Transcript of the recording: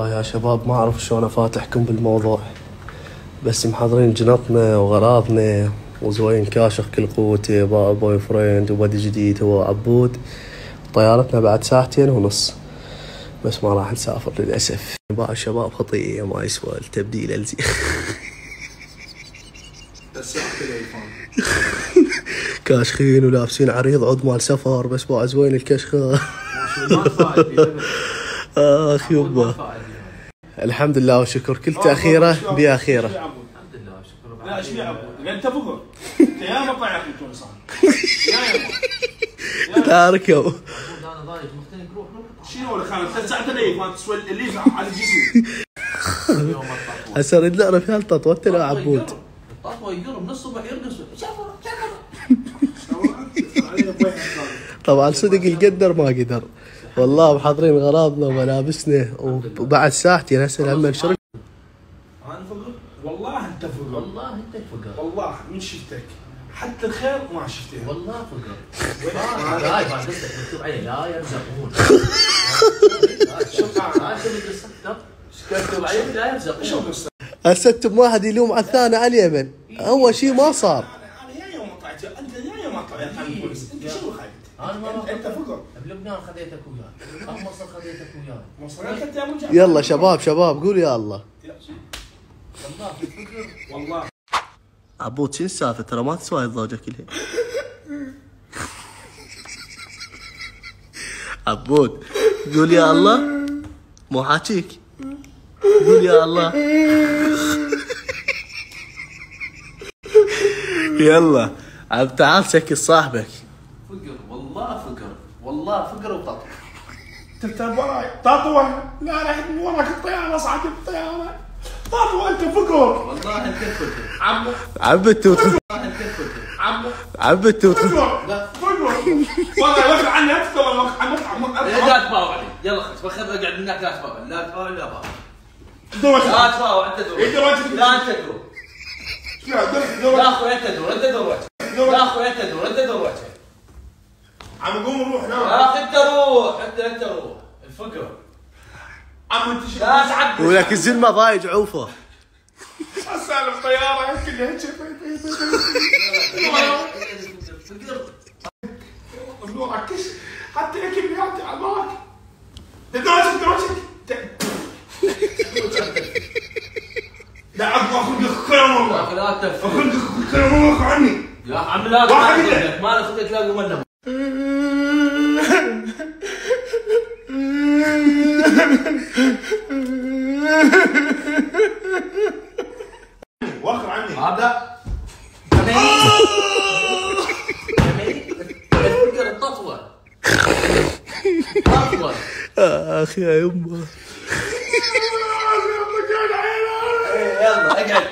يا شباب ما اعرف شلون افاتحكم بالموضوع، بس محضرين جنطنا وغراضنا وزوين كاشخ كل قوتي بوي فريند وبدي جديد هو عبود. طيارتنا بعد 2.5 ساعة بس ما راح نسافر للاسف. باع الشباب خطيه ما يسوى التبديل الزي كاشخين ولابسين عريض عود مال سفر بس باع زوين الكشخه. اخ يبا الحمد لله والشكر، كل تاخيره بها خيره. الحمد لله والشكر. لا ايش بيعبد؟ انت فقر انت يا ما طلعت من تونس يا تاركوا انا ضايج مختنق روح شنو ولا خالد 3 ساعات ليه ما تسوى اللي على جسمي. هسه اريد نعرف هل تطوت له عبود؟ الطاطوه يقرب من الصبح يرقص طبعا صدق القدر ما قدر والله، محضرين غراضنا وملابسنا وبعد ساعتين هسه لما نشرب. انا فقر والله انت فقر والله انت فقر والله من شفتك حتى الخير ما شفته والله فقر. هاي ما قصدك مكتوب عليه لا يرزقون. شوف هاي مكتوب عليه لا يرزقون. هسه انتم واحد يلوم على الثاني على اليمن، اول شيء ما صار. انا يا يوم طلعت انت يا يوم طلعت عن البوليس انت شنو خايف؟ انا ما انت فقر بلبنان خذيتك وياي، بمصر خذيتك وياي، مصر انت يا رجال. يلا شباب قول يا الله. والله فقر والله عبود شنو السالفه؟ ترى ما تسوى الضوجه كلها. عبود قول يا الله، مو حاكيك قول يا الله. يلا عب تعال سكر صاحبك. فقر والله فقر والله فقر وطاطا. انت وراي طاطوه لا راح من وراك الطياره صعدت الطياره طاطوه انت فقر والله انت فقر عمو عبدت والله انت فقر عمو فقر فقر والله وقع عني اكثر وقع عني لا تباوع علي يلا خلاص اقعد من هناك. لا تباوع لا تباوع لا باوع دور لا تباوع انت دور لا انت دور لا اخوي انت دور انت دور لا اخوي انت دور انت دور عم قوم روح نام يا اخي انت روح انت روح الفقر عم انت لا تعب ولك الزلمه ضايج عوفه. اسالف طياره كلها هيك فقر كش حتى كميات عماك دروجك لا اخذ كلام يا اخي لا تفكر اخذ كلام الله عني يا عم لا تفكر ما انا خذيت تلاقي منه. واخر عني هذا الفقر الططوه ططوه اخي يا يمه. يلا اقعد